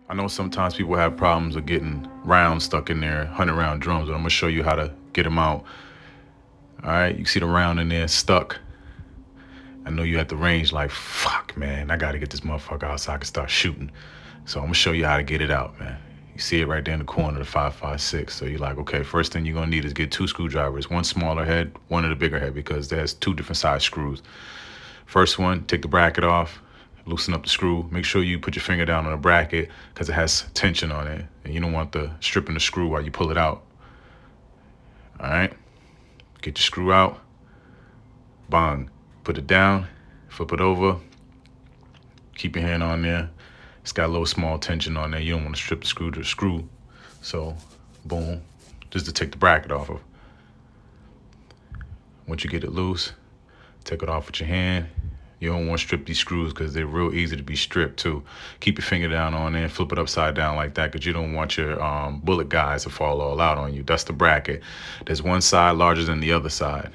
I know sometimes people have problems with getting rounds stuck in there, 100 round drums, but I'm gonna show you how to get them out. All right, you see the round in there stuck. I know you at the range like, fuck, man, I gotta get this motherfucker out so I can start shooting. So I'm gonna show you how to get it out, man. You see it right there in the corner, the 5.56. So you're like, okay, first thing you're gonna need is get two screwdrivers, one smaller head, one of the bigger head, because there's two different size screws. First one, take the bracket off, loosen up the screw. Make sure you put your finger down on the bracket because it has tension on it. And you don't want the stripping the screw while you pull it out. All right, get your screw out, bang, put it down, flip it over, keep your hand on there. It's got a little small tension on there. You don't want to strip the screw to the screw. So, boom, just to take the bracket off of. Once you get it loose, take it off with your hand. You don't want to strip these screws because they're real easy to be stripped too. Keep your finger down on there, flip it upside down like that because you don't want your bullet guides to fall all out on you. That's the bracket. There's one side larger than the other side.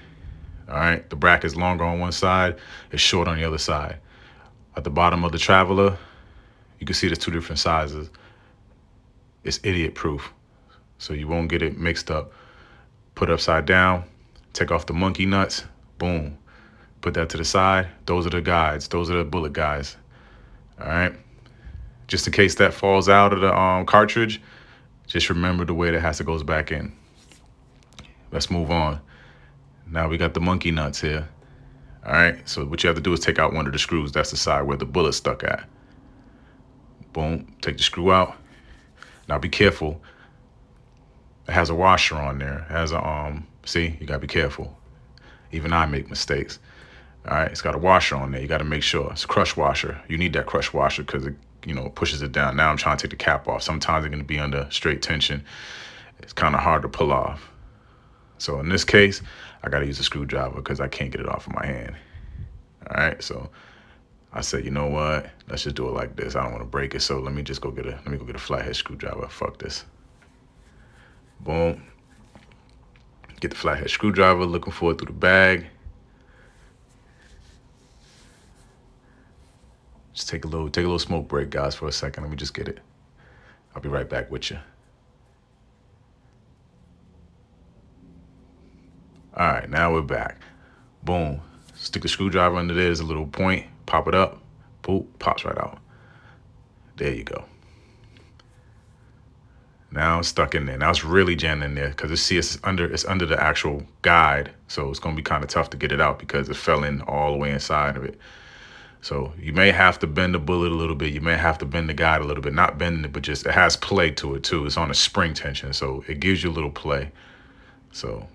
All right, the bracket's longer on one side, it's short on the other side. At the bottom of the Traveler, you can see there's two different sizes. It's idiot proof, so you won't get it mixed up. Put it upside down, take off the monkey nuts, boom. Put that to the side. Those are the guides. Those are the bullet guides. All right. Just in case that falls out of the cartridge, just remember the way that has to goes back in. Let's move on. Now we got the monkey nuts here. All right. So what you have to do is take out one of the screws. That's the side where the bullet's stuck at. Boom. Take the screw out. Now be careful. It has a washer on there. It has a see, you gotta be careful. Even I make mistakes. All right, it's got a washer on there. You got to make sure it's a crush washer. You need that crush washer because it, pushes it down. Now I'm trying to take the cap off. Sometimes it's going to be under straight tension. It's kind of hard to pull off. So in this case, I got to use a screwdriver because I can't get it off of my hand. All right, so I said, you know what? Let's just do it like this. I don't want to break it, so let me go get a flathead screwdriver. Fuck this. Boom. Get the flathead screwdriver. Looking for it through the bag. Just take a little smoke break, guys, for a second. Let me just get it. I'll be right back with you. All right, now we're back. Boom. Stick the screwdriver under there. There's a little point. Pop it up. Boop. Pops right out. There you go. Now it's stuck in there. Now it's really jammed in there because it's under the actual guide. So it's going to be kind of tough to get it out because it fell in all the way inside of it. So you may have to bend the bullet a little bit. You may have to bend the guide a little bit. Not bending it, but just it has play to it too. It's on a spring tension, so it gives you a little play. So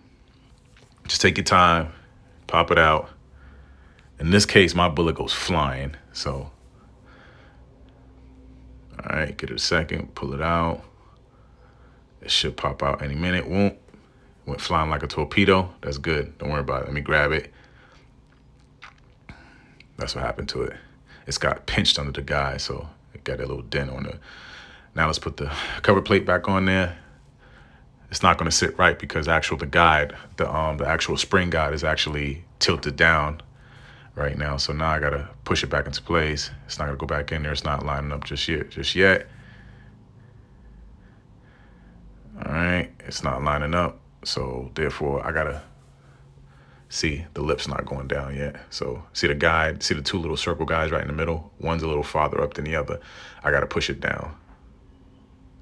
just take your time, pop it out. In this case, my bullet goes flying. So, all right, get it a second, pull it out. It should pop out any minute. Won't. Went flying like a torpedo. That's good. Don't worry about it. Let me grab it. That's what happened to it. It's got pinched under the guide, so it got a little dent on it. Now let's put the cover plate back on there. It's not going to sit right because the actual spring guide is actually tilted down right now. So now I got to push it back into place. It's not going to go back in there. It's not lining up just yet. All right, it's not lining up. So therefore I got to see the lip's not going down yet. So see the guide, see the two little circle guides right in the middle? One's a little farther up than the other. I got to push it down.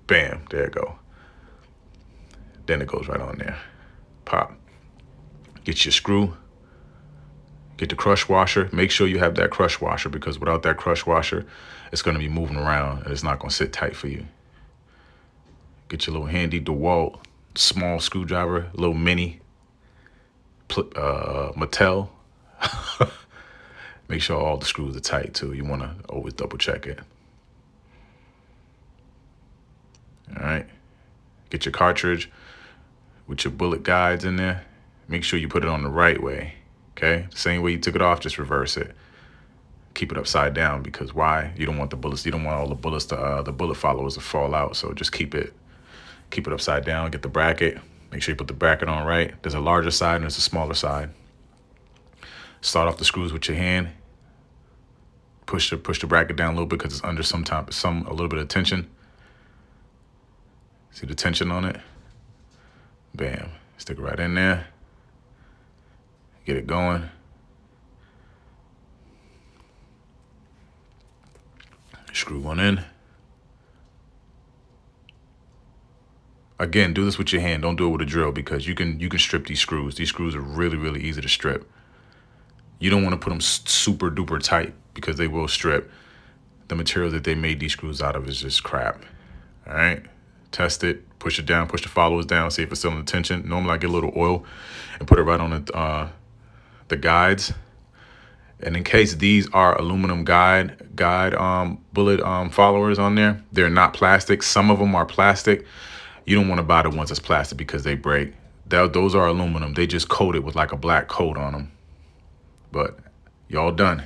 Bam, there it go. Then it goes right on there. Pop. Get your screw. Get the crush washer. Make sure you have that crush washer because without that crush washer, it's going to be moving around and it's not going to sit tight for you. Get your little handy DeWalt small screwdriver, little mini Mattel. Make sure all the screws are tight too. You want to always double check it. All right. Get your cartridge with your bullet guides in there. Make sure you put it on the right way. Okay. Same way you took it off, just reverse it. Keep it upside down because why? You don't want the bullets. You don't want all the bullets the bullet followers to fall out. So just keep it upside down. Get the bracket. Make sure you put the bracket on right. There's a larger side and there's a smaller side. Start off the screws with your hand. Push the bracket down a little bit because it's under a little bit of tension. See the tension on it? Bam. Stick it right in there. Get it going. Screw one in. Again, do this with your hand. Don't do it with a drill because you can strip these screws. These screws are really, really easy to strip. You don't want to put them super duper tight because they will strip. The material that they made these screws out of is just crap. All right, test it, push it down, push the followers down, see if it's still in tension. Normally I get a little oil and put it right on the guides. And in case these are aluminum guide bullet followers on there, they're not plastic. Some of them are plastic. You don't want to buy the ones that's plastic because they break. Those are aluminum. They just coat it with like a black coat on them. But y'all done.